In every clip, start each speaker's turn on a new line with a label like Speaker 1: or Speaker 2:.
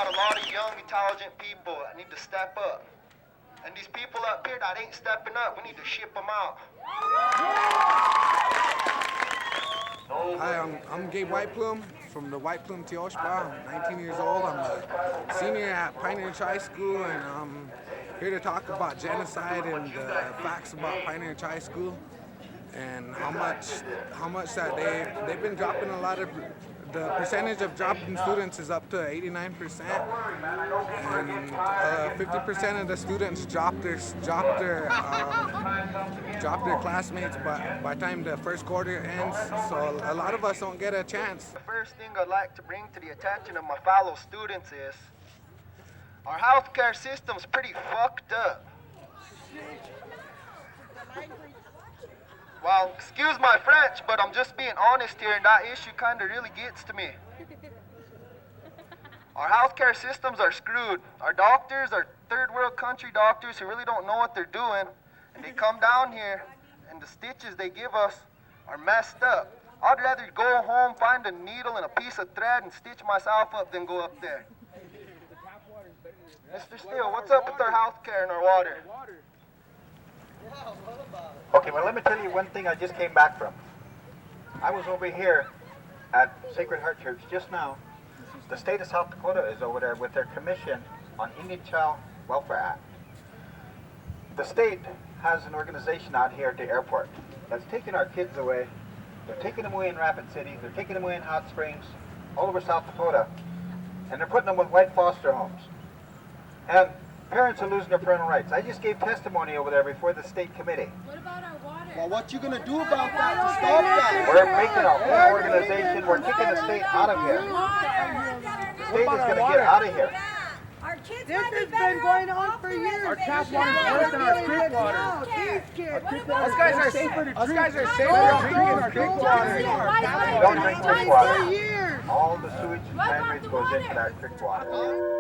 Speaker 1: got a lot of young, intelligent people that need to step up. And these people up here that ain't stepping up, we need to ship them out.
Speaker 2: Hi, I'm Gabe Whiteplume from the Whiteplume Sioux. I'm 19 years old. I'm a senior at Pioneer High School, and I'm here to talk about genocide and the facts about Pioneer High School and how much that they've been dropping a lot of. The percentage of dropping students is up to 89%, and 50% of the students drop their classmates by the time the first quarter ends. So a lot of us don't get a chance.
Speaker 1: The first thing I'd like to bring to the attention of my fellow students is our healthcare system's pretty fucked up. Well, excuse my French, but I'm just being honest here, and that issue kind of really gets to me. Our healthcare systems are screwed. Our doctors are third world country doctors who really don't know what they're doing, and they come down here, and the stitches they give us are messed up. I'd rather go home, find a needle and a piece of thread and stitch myself up than go up there. Mr. Steele, what's up with our healthcare and our water?
Speaker 3: Okay, well, let me tell you one thing I just came back from. I was over here at Sacred Heart Church just now. The state of South Dakota is over there with their commission on Indian Child Welfare Act. The state has an organization out here at the airport that's taking our kids away. They're taking them away in Rapid City. They're taking them away in Hot Springs, all over South Dakota. And they're putting them with white foster homes. And parents are losing their parental rights. I just gave testimony over there before the state committee.
Speaker 4: What about our water?
Speaker 1: Well, what you gonna do about that to stop that?
Speaker 3: We're making our own organization. We're kicking the state out of here. The state is going to get out of here.
Speaker 4: Our kids
Speaker 5: This has been going on for years.
Speaker 6: Our tap water is worse than our creek water.
Speaker 5: Us guys are safer to drink. Our creek water.
Speaker 3: Don't drink creek water. All the sewage and sand waste goes into that creek water.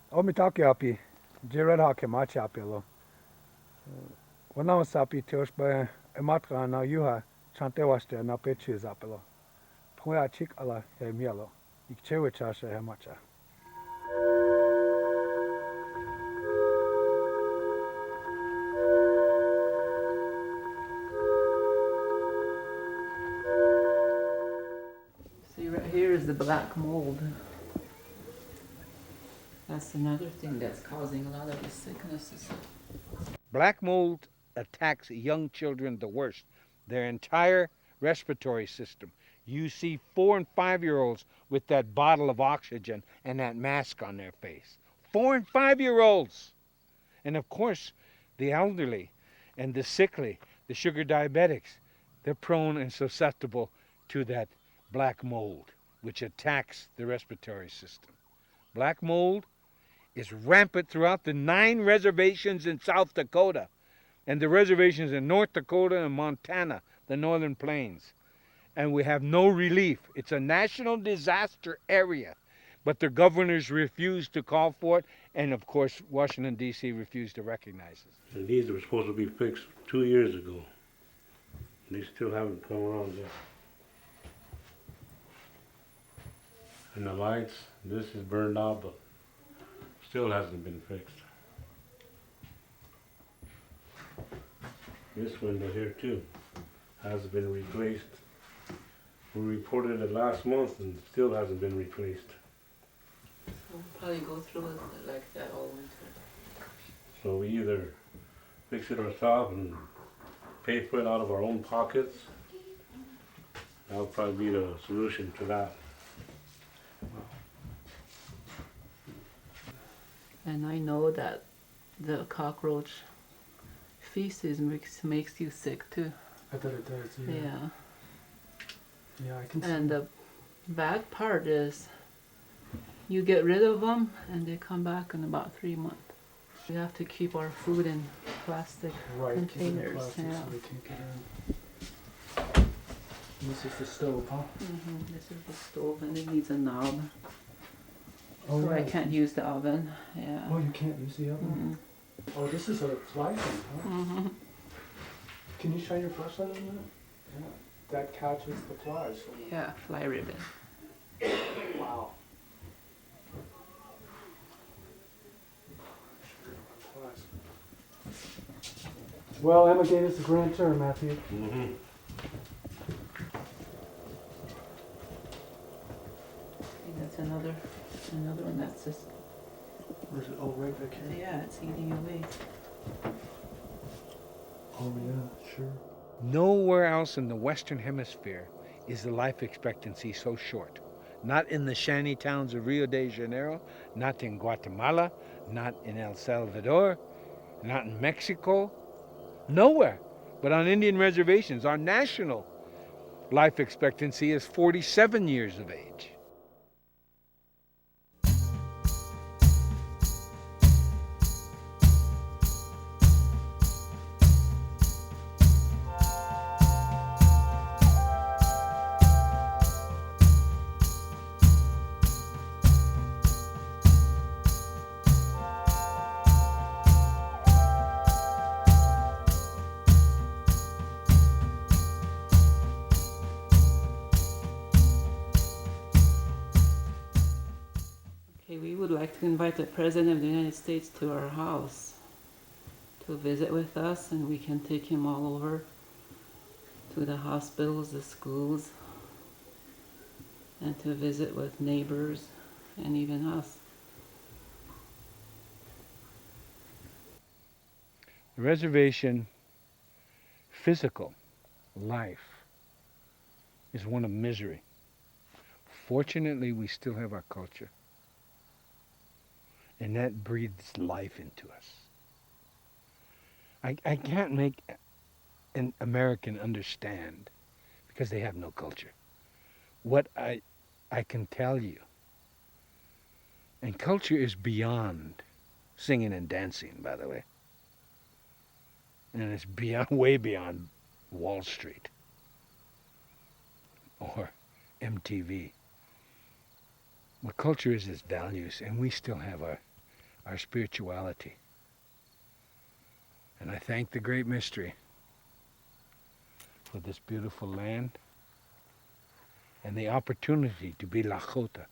Speaker 6: Omitaki api, Gerard hake machi api lo. Wana sapi tiosh ba ematra na yuha chante waste na pechi zapelo. Poya chik ala he mielo. Ikchewe chasha he macha.
Speaker 7: See, right here is the black mold. That's another thing that's causing a lot of the sicknesses.
Speaker 8: Black mold attacks young children the worst. Their entire respiratory system. You see 4 and 5-year-olds with that bottle of oxygen and that mask on their face. 4 and 5-year-olds. And of course, the elderly and the sickly, the sugar diabetics, they're prone and susceptible to that black mold, which attacks the respiratory system. Black mold is rampant throughout the 9 reservations in South Dakota and the reservations in North Dakota and Montana, the Northern Plains. And we have no relief. It's a national disaster area, but the governors refuse to call for it, and of course, Washington, D.C. refused to recognize it.
Speaker 9: And these were supposed to be fixed 2 years ago. They still haven't come around yet. And the lights, this is burned out, but still hasn't been fixed. This window here too hasn't been replaced. We reported it last month and still hasn't been replaced.
Speaker 7: We'll probably go through it like that all winter.
Speaker 9: So we either fix it ourselves and pay for it out of our own pockets. That'll probably be the solution to that.
Speaker 7: And I know that the cockroach feces makes you sick too.
Speaker 4: I bet it does, yeah.
Speaker 7: Yeah.
Speaker 4: Yeah, I can see.
Speaker 7: And the bad part is you get rid of them and they come back in about 3 months. We have to keep our food in plastic
Speaker 4: Right, keep it in
Speaker 7: containers.
Speaker 4: plastic
Speaker 7: Yeah.
Speaker 4: so they can't get in. And this is the stove, huh?
Speaker 7: This is the stove and it needs a knob.
Speaker 4: Oh,
Speaker 7: So I
Speaker 4: yeah.
Speaker 7: can't use the oven. Yeah.
Speaker 4: Oh, you can't use the oven? Oh, this is a fly thing, huh? Can you shine your flashlight on that? Yeah. That catches the flies.
Speaker 7: Yeah, fly ribbon.
Speaker 4: Wow. Flies. Well, Emma gave us a grand tour, Matthew.
Speaker 9: Mm-hmm.
Speaker 7: That's another one that's just,
Speaker 4: Where's it? Oh, right back here.
Speaker 7: yeah, it's eating away.
Speaker 4: Oh, yeah, sure.
Speaker 8: Nowhere else in the Western Hemisphere is the life expectancy so short. Not in the shanty towns of Rio de Janeiro, not in Guatemala, not in El Salvador, not in Mexico, nowhere. But on Indian reservations, our national life expectancy is 47 years of age.
Speaker 7: Okay, we would like to invite the President of the United States to our house to visit with us, and we can take him all over to the hospitals, the schools, and to visit with neighbors and even us.
Speaker 8: The reservation physical life is one of misery. Fortunately, we still have our culture. And that breathes life into us. I can't make an American understand because they have no culture. What I can tell you, and culture is beyond singing and dancing, by the way. And it's beyond, way beyond Wall Street or MTV. What culture is values, and we still have our spirituality. And I thank the Great Mystery for this beautiful land and the opportunity to be Lakota.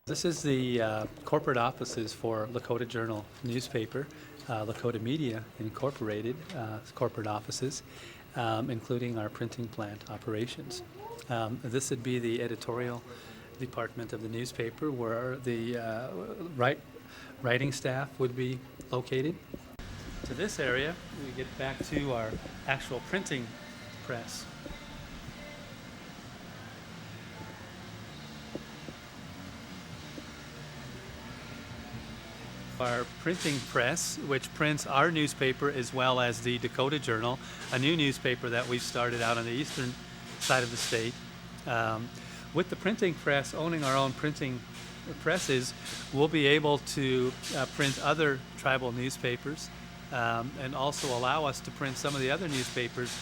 Speaker 10: This is the corporate offices for Lakota Journal newspaper, Lakota Media Incorporated corporate offices, including our printing plant operations. This would be the editorial department of the newspaper where the writing staff would be located. To this area, we get back to our actual printing press. Our printing press, which prints our newspaper as well as the Dakota Journal, a new newspaper that we've started out on the eastern side of the state. With the printing press, owning our own printing presses, we'll be able to print other tribal newspapers and also allow us to print some of the other newspapers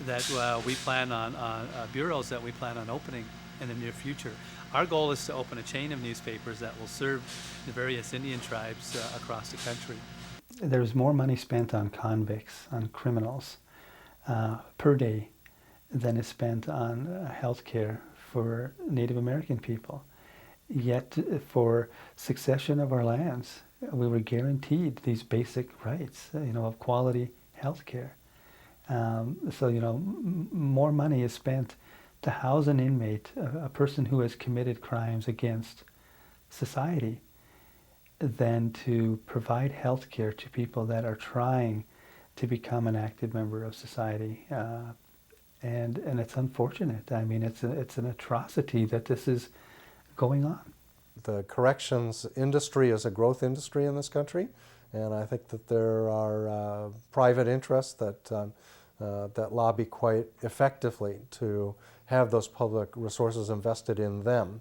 Speaker 10: that we plan on, bureaus that we plan on opening in the near future. Our goal is to open a chain of newspapers that will serve the various Indian tribes across the country.
Speaker 11: There's more money spent on convicts, on criminals, per day than is spent on health care for Native American people. Yet for succession of our lands, we were guaranteed these basic rights, of quality health care. So, more money is spent to house an inmate, a person who has committed crimes against society, than to provide health care to people that are trying to become an active member of society. And it's unfortunate. I mean, it's an atrocity that this is going on.
Speaker 12: The corrections industry is a growth industry in this country, and I think that there are private interests that lobby quite effectively to have those public resources invested in them.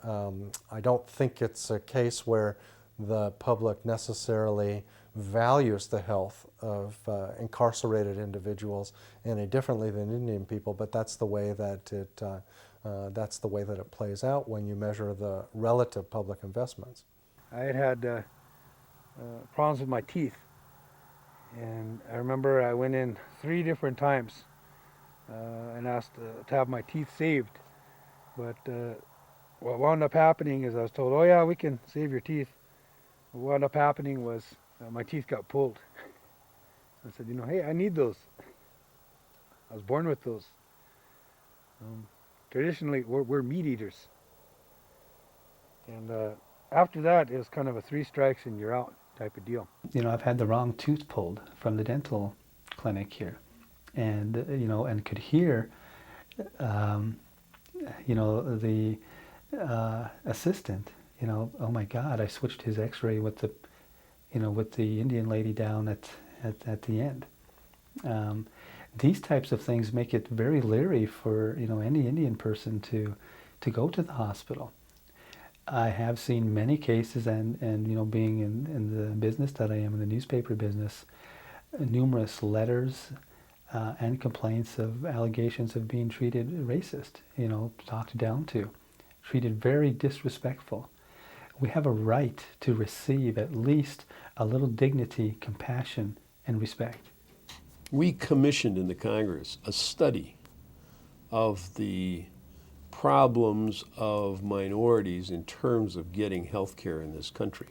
Speaker 12: I don't think it's a case where the public necessarily values the health of incarcerated individuals any differently than Indian people, but that's the way that it plays out when you measure the relative public investments.
Speaker 6: I had problems with my teeth, and I remember I went in 3 different times and asked to have my teeth saved, but what wound up happening is I was told, oh yeah, we can save your teeth. What wound up happening was my teeth got pulled. I said, hey, I need those. I was born with those. Traditionally, we're meat eaters. And after that, it was kind of a 3 strikes and you're out type of deal.
Speaker 11: I've had the wrong tooth pulled from the dental clinic here. And, and could hear, the assistant, oh my God, I switched his x-ray with the Indian lady down at the end. These types of things make it very leery for, any Indian person to go to the hospital. I have seen many cases, and being in the business that I am, in the newspaper business, numerous letters and complaints of allegations of being treated racist, talked down to, treated very disrespectful. We have a right to receive at least a little dignity, compassion, and respect.
Speaker 13: We commissioned in the Congress a study of the problems of minorities in terms of getting health care in this country,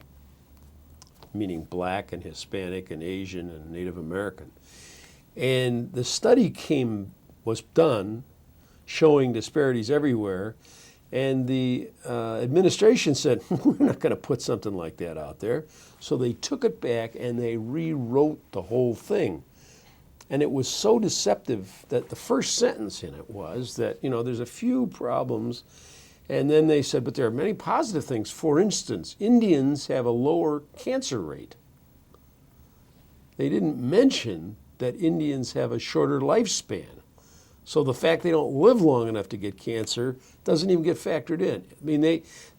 Speaker 13: meaning Black and Hispanic and Asian and Native American. And the study was done showing disparities everywhere, and the administration said, we're not going to put something like that out there. So they took it back and they rewrote the whole thing. And it was so deceptive that the first sentence in it was that, there's a few problems. And then they said, but there are many positive things. For instance, Indians have a lower cancer rate. They didn't mention that Indians have a shorter lifespan. So the fact they don't live long enough to get cancer doesn't even get factored in. I mean,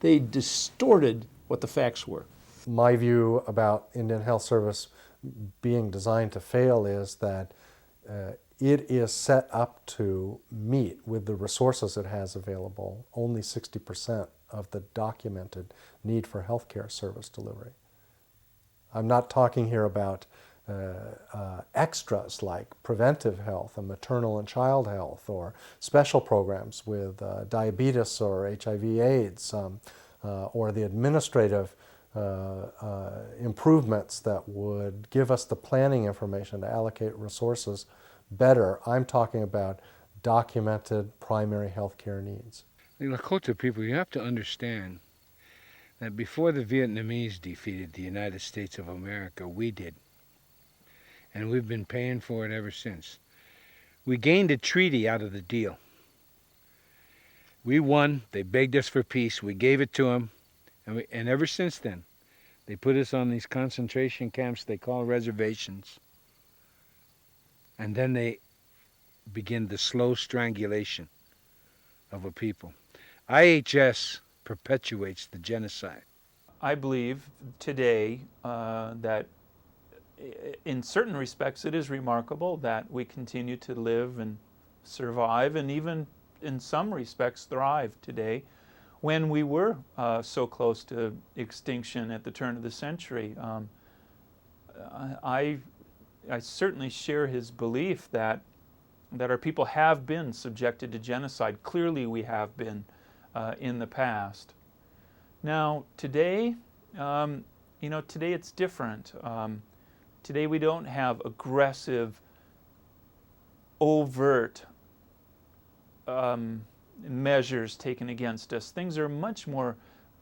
Speaker 13: they distorted what the facts were.
Speaker 12: My view about Indian Health Service being designed to fail is that it is set up to meet, with the resources it has available, only 60% of the documented need for healthcare service delivery. I'm not talking here about extras like preventive health and maternal and child health, or special programs with diabetes or HIV/AIDS, or the administrative improvements that would give us the planning information to allocate resources better. I'm talking about documented primary health care needs.
Speaker 8: The Lakota people, you have to understand that before the Vietnamese defeated the United States of America, we did. And we've been paying for it ever since. We gained a treaty out of the deal. We won. They begged us for peace. We gave it to them. And ever since then, they put us on these concentration camps they call reservations. And then they begin the slow strangulation of a people. IHS perpetuates the genocide.
Speaker 14: I believe today that in certain respects it is remarkable that we continue to live and survive, and even in some respects thrive today, when we were so close to extinction at the turn of the century. I certainly share his belief that that our people have been subjected to genocide. Clearly we have been in the past. Now today, today it's different. Today we don't have aggressive, overt measures taken against us. Things are much more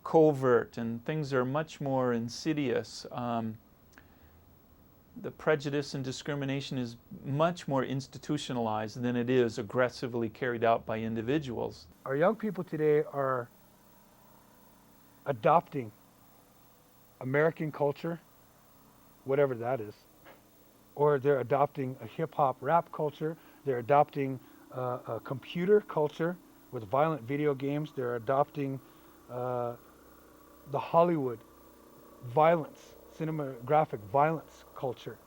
Speaker 14: covert and things are much more insidious. The prejudice and discrimination is much more institutionalized than it is aggressively carried out by individuals.
Speaker 6: Our young people today are adopting American culture, whatever that is, or they're adopting a hip-hop rap culture, they're adopting a computer culture with violent video games, they're adopting the Hollywood violence, cinematographic violence culture.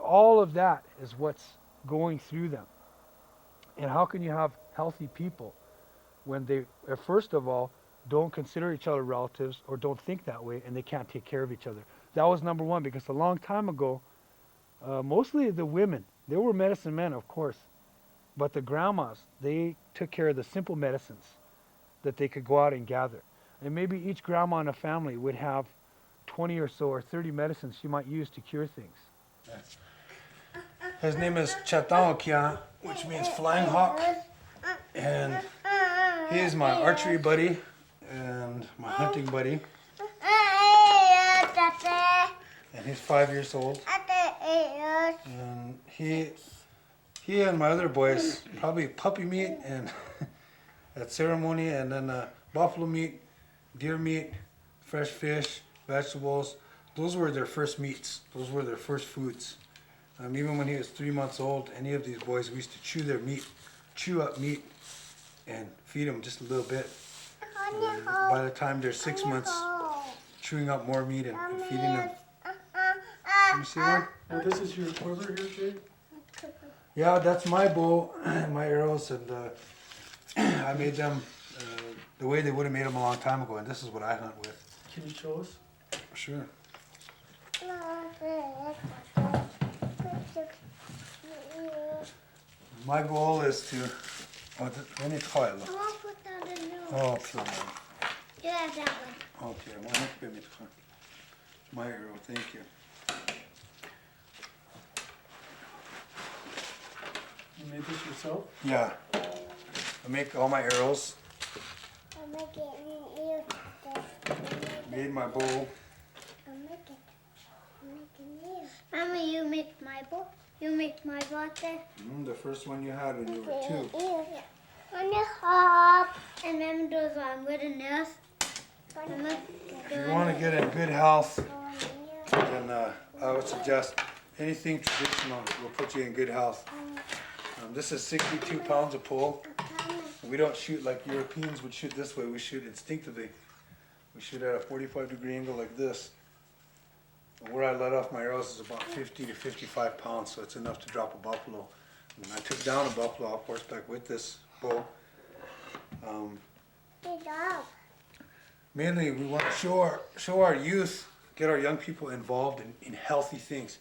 Speaker 6: All of that is what's going through them. And how can you have healthy people when they, first of all, don't consider each other relatives or don't think that way and they can't take care of each other? That was number one, because a long time ago, mostly the women, they were medicine men, of course, but the grandmas, they took care of the simple medicines that they could go out and gather. And maybe each grandma in a family would have 20 or so or 30 medicines she might use to cure things. His name is Chataokia, which means flying hawk, and he is my archery buddy and my hunting buddy. And he's 5 years old. And he and my other boys probably puppy meat and at ceremony, and then buffalo meat, deer meat, fresh fish, vegetables. Those were their first meats. Those were their first foods. Even when he was 3 months old, any of these boys, we used to chew up meat and feed them just a little bit. By the time they're 6 months, chewing up more meat and feeding them. You see one?
Speaker 4: Now this is your quiver here, Jay?
Speaker 6: Yeah, that's my bow and my arrows, and I made them the way they would have made them a long time ago, and this is what I hunt with.
Speaker 4: Can you show us?
Speaker 6: Sure. My goal is to... when it's high, look. Oh, okay.
Speaker 15: You have that one.
Speaker 6: Okay, my arrow, thank you.
Speaker 4: You made this yourself?
Speaker 6: Yeah. I make all my arrows. Made my bow.
Speaker 15: Mama, you make my bow? You make my water?
Speaker 6: The first one you had when you were 2.
Speaker 15: On the hop. And remember those wooden nails?
Speaker 6: If you want to get in good health, then I would suggest anything traditional will put you in good health. This is 62 pounds of pole. We don't shoot like Europeans would shoot this way. We shoot instinctively. We shoot at a 45-degree angle like this. And where I let off my arrows is about 50 to 55 pounds, so it's enough to drop a buffalo. And I took down a buffalo off horseback with this bow. Mainly, we want to show our youth, get our young people involved in healthy things.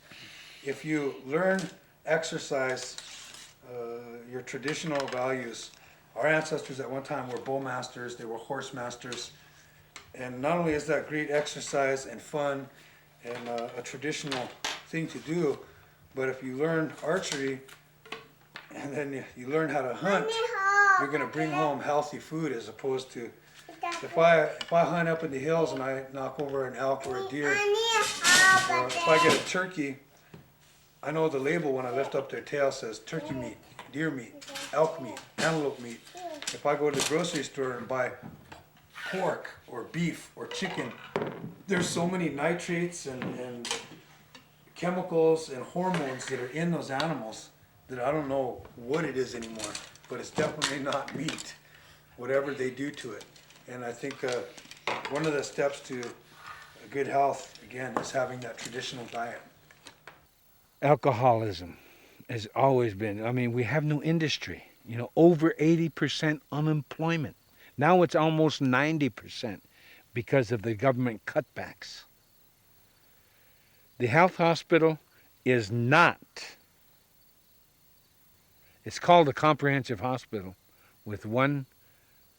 Speaker 6: If you learn, exercise your traditional values, our ancestors at one time were bowmasters, they were horse masters, and not only is that great exercise and fun and a traditional thing to do, but if you learn archery and then you learn how to hunt, you're going to bring home healthy food, as opposed to if I hunt up in the hills and I knock over an elk or a deer, or if I get a turkey, I know the label when I lift up their tail says turkey meat, deer meat, elk meat, antelope meat. If I go to the grocery store and buy pork or beef or chicken, there's so many nitrates and chemicals and hormones that are in those animals that I don't know what it is anymore, but it's definitely not meat, whatever they do to it. And I think one of the steps to good health, again, is having that traditional diet.
Speaker 8: Alcoholism has always been, I mean, we have no industry, over 80% unemployment. Now it's almost 90% because of the government cutbacks. The health hospital is not It's called a comprehensive hospital with one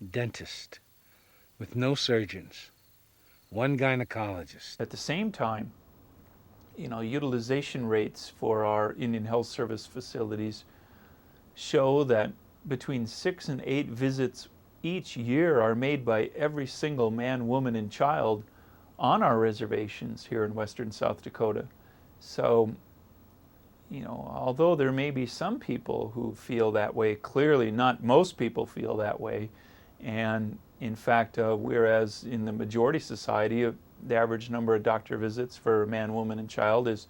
Speaker 8: dentist, with no surgeons, one gynecologist.
Speaker 14: At the same time, utilization rates for our Indian Health Service facilities show that between 6 and 8 visits each year are made by every single man, woman, and child on our reservations here in western South Dakota. So, although there may be some people who feel that way, clearly not most people feel that way. And in fact, whereas in the majority society, the average number of doctor visits for man, woman, and child is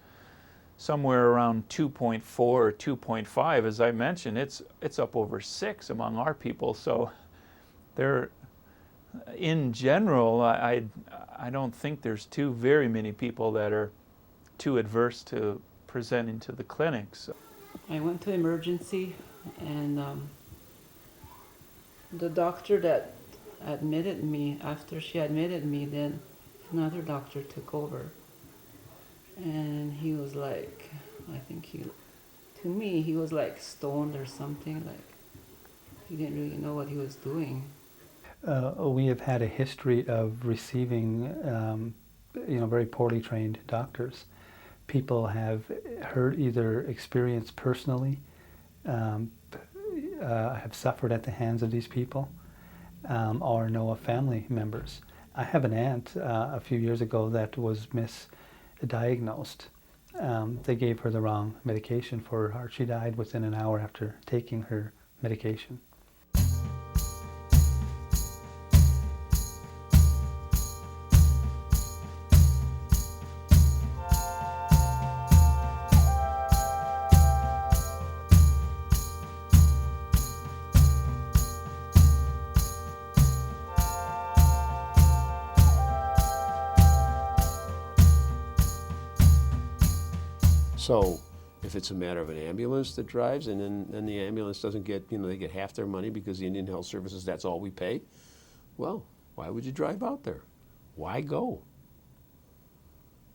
Speaker 14: somewhere around 2.4 or 2.5. As I mentioned, it's up over 6 among our people. So there, in general, I don't think there's too very many people that are too adverse to presenting to the clinics.
Speaker 7: I went to emergency, and the doctor that admitted me, after she admitted me, then another doctor took over. And he was like, to me, he was like stoned or something, like he didn't really know what he was doing.
Speaker 11: We have had a history of receiving, very poorly trained doctors. People have either experienced personally, have suffered at the hands of these people, or know of family members. I have an aunt a few years ago that was misdiagnosed. They gave her the wrong medication for her heart. She died within an hour after taking her medication.
Speaker 13: So if it's a matter of an ambulance that drives and then the ambulance doesn't get, they get half their money because the Indian Health Services, that's all we pay, well, why would you drive out there? Why go?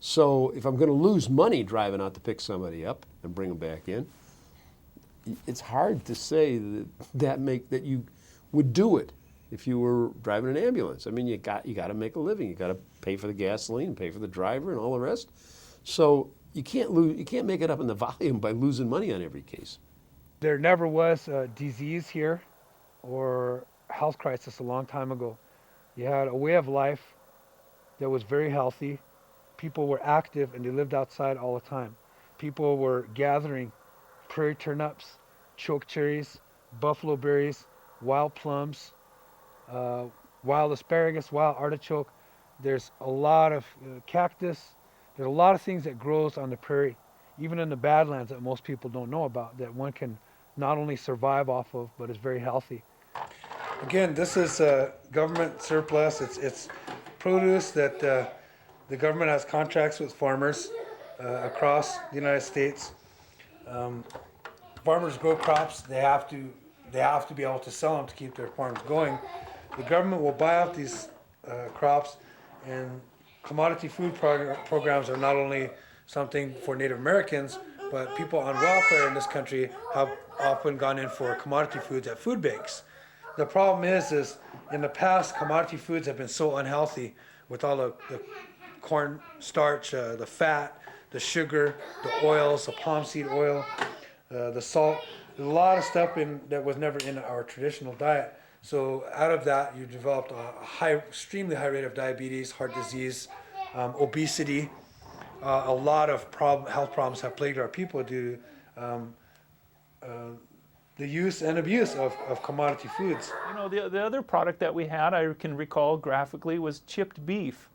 Speaker 13: So if I'm going to lose money driving out to pick somebody up and bring them back in, it's hard to say that you would do it if you were driving an ambulance. I mean, you got to make a living. You got to pay for the gasoline, pay for the driver, and all the rest. So you can't make it up in the volume by losing money on every case.
Speaker 6: There never was a disease here or health crisis a long time ago. You had a way of life that was very healthy. People were active and they lived outside all the time. People were gathering prairie turnips, choke cherries, buffalo berries, wild plums, wild asparagus, wild artichoke. There's a lot of cactus. There's a lot of things that grows on the prairie, even in the Badlands, that most people don't know about, that one can not only survive off of, but is very healthy. Again, this is government surplus. It's produce that the government has contracts with farmers across the United States. Farmers grow crops. They have to be able to sell them to keep their farms going. The government will buy out these crops, and commodity food programs are not only something for Native Americans, but people on welfare in this country have often gone in for commodity foods at food banks. The problem is in the past, commodity foods have been so unhealthy with all the corn starch, the fat, the sugar, the oils, the palm seed oil, the salt. There's a lot of stuff that was never in our traditional diet. So out of that, you developed a extremely high rate of diabetes, heart disease, obesity. A lot of health problems have plagued our people due to the use and abuse of commodity foods.
Speaker 14: The other product that we had, I can recall graphically, was chipped beef.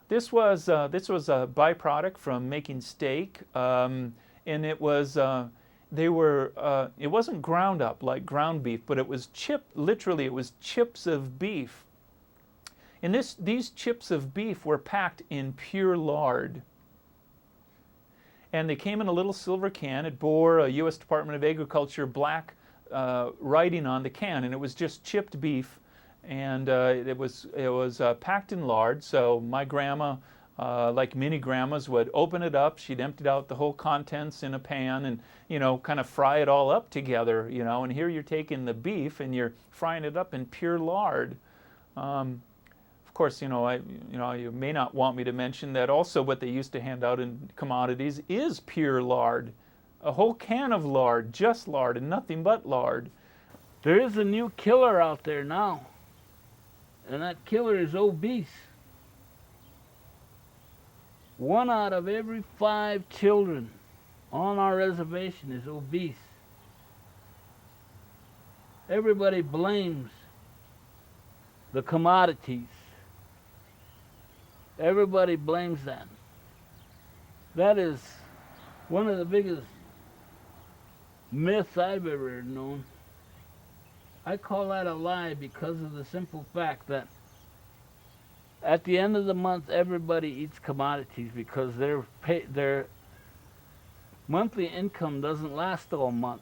Speaker 14: This was a byproduct from making steak, and it was. It wasn't ground up like ground beef, but it was literally it was chips of beef. And these chips of beef were packed in pure lard. And they came in a little silver can. It bore a U.S. Department of Agriculture black writing on the can, and it was just chipped beef. And it was packed in lard, so my grandma like mini grandmas would open it up, she'd emptied out the whole contents in a pan and, you know, kind of fry it all up together, you know, and here you're taking the beef and you're frying it up in pure lard. Of course, you know, you may not want me to mention that also what they used to hand out in commodities is pure lard. A whole can of lard, just lard and nothing but lard.
Speaker 16: There is a new killer out there now, and that killer is obese. 1 out of every 5 children on our reservation is obese. Everybody blames the commodities. Everybody blames that. That is one of the biggest myths I've ever known. I call that a lie because of the simple fact that at the end of the month, everybody eats commodities because their monthly income doesn't last all month.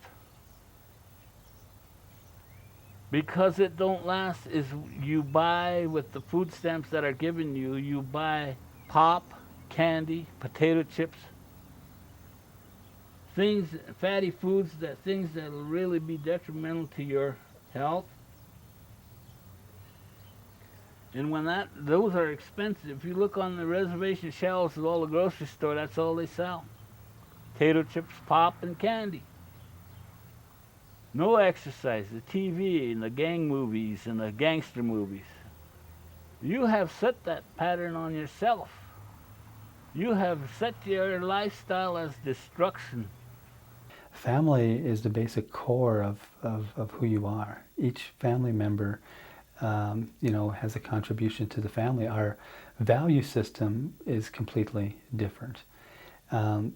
Speaker 16: Because it don't last is you buy with the food stamps that are given you, you buy pop, candy, potato chips, things, fatty foods, things that will really be detrimental to your health. And when those are expensive. If you look on the reservation shelves of all the grocery store, that's all they sell. Potato chips, pop, and candy. No exercise, the TV and the gang movies and the gangster movies. You have set that pattern on yourself. You have set your lifestyle as destruction.
Speaker 11: Family is the basic core of who you are. Each family member you know, has a contribution to the family. Our value system is completely different.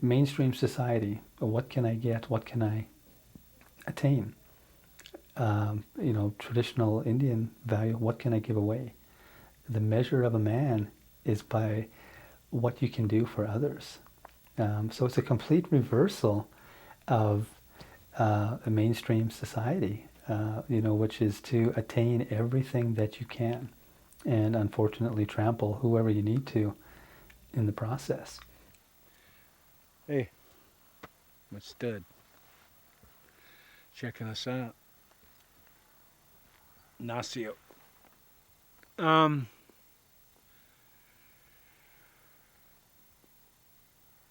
Speaker 11: Mainstream society, what can I get? What can I attain? You know, traditional Indian value, what can I give away? The measure of a man is by what you can do for others. So it's a complete reversal of a mainstream society. You know, which is to attain everything that you can and unfortunately trample whoever you need to in the process.
Speaker 8: Hey, what's stud? Checking us out. Sioux.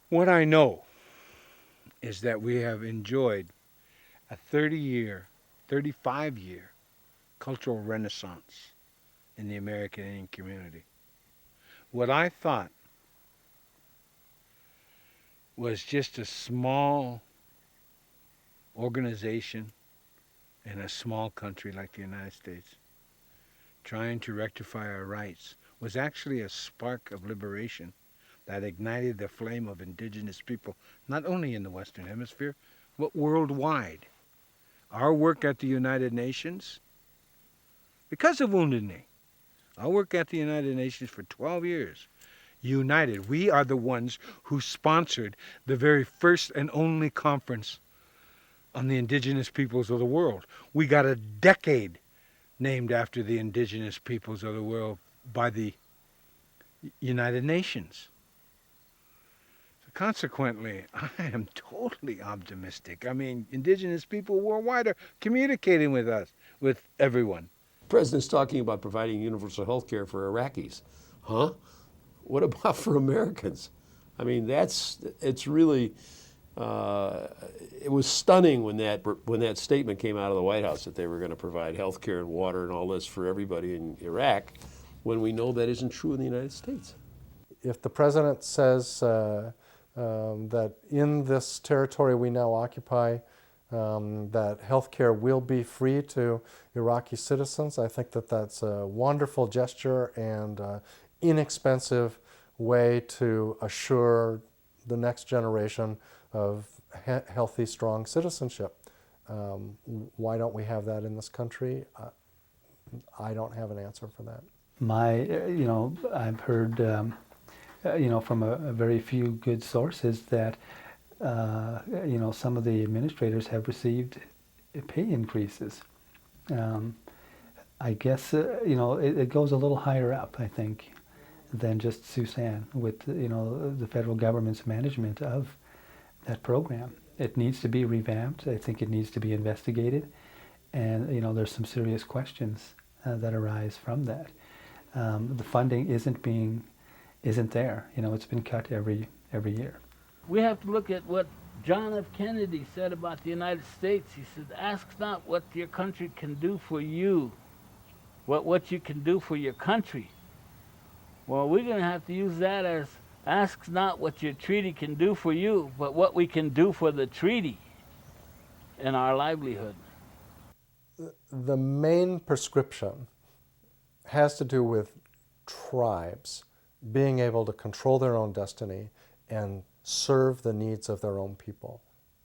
Speaker 8: What I know is that we have enjoyed a 35-year cultural renaissance in the American Indian community. What I thought was just a small organization in a small country like the United States trying to rectify our rights was actually a spark of liberation that ignited the flame of indigenous people, not only in the Western Hemisphere, but worldwide. Our work at the United Nations, because of Wounded Knee, our work at the United Nations for 12 years, united. We are the ones who sponsored the very first and only conference on the indigenous peoples of the world. We got a decade named after the indigenous peoples of the world by the United Nations. Consequently, I am totally optimistic. I mean, indigenous people worldwide are communicating with us, with everyone.
Speaker 13: The president's talking about providing universal health care for Iraqis. Huh? What about for Americans? I mean, it's really, it was stunning when that statement came out of the White House that they were going to provide health care and water and all this for everybody in Iraq, when we know that isn't true in the United States.
Speaker 12: If the president says that in this territory we now occupy, that health care will be free to Iraqi citizens, I think that that's a wonderful gesture and inexpensive way to assure the next generation of healthy, strong citizenship. Why don't we have that in this country? I don't have an answer for that.
Speaker 11: You know, I've heard, you know, from a very few good sources that, you know, some of the administrators have received pay increases. I guess, you know, it goes a little higher up, I think. than just Sioux with the federal government's management of that program. It needs to be revamped. I think it needs to be investigated, and there's some serious questions that arise from that. The funding isn't there. It's been cut every year.
Speaker 16: We have to look at what John F. Kennedy said about the United States. He said, "Ask not what your country can do for you, what you can do for your country." Well, we're going to have to use that as, ask not what your treaty can do for you, but what we can do for the treaty and our livelihood.
Speaker 12: The main prescription has to do with tribes being able to control their own destiny and serve the needs of their own people.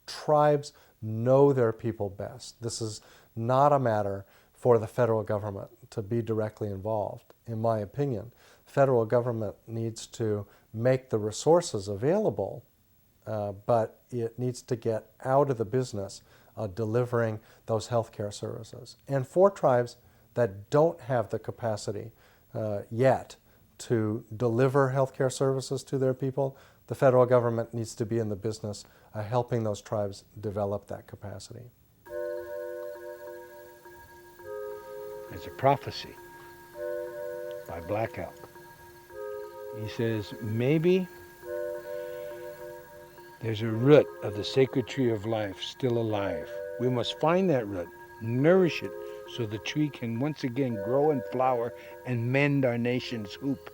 Speaker 12: Tribes know their people best. This is not a matter for the federal government to be directly involved. In my opinion, the federal government needs to make the resources available, but it needs to get out of the business of delivering those healthcare services. And for tribes that don't have the capacity yet to deliver healthcare services to their people, the federal government needs to be in the business of helping those tribes develop that capacity.
Speaker 8: It's a prophecy by Blackout. He says, maybe there's a root of the sacred tree of life still alive. We must find that root, nourish it, so the tree can once again grow and flower and mend our nation's hoop.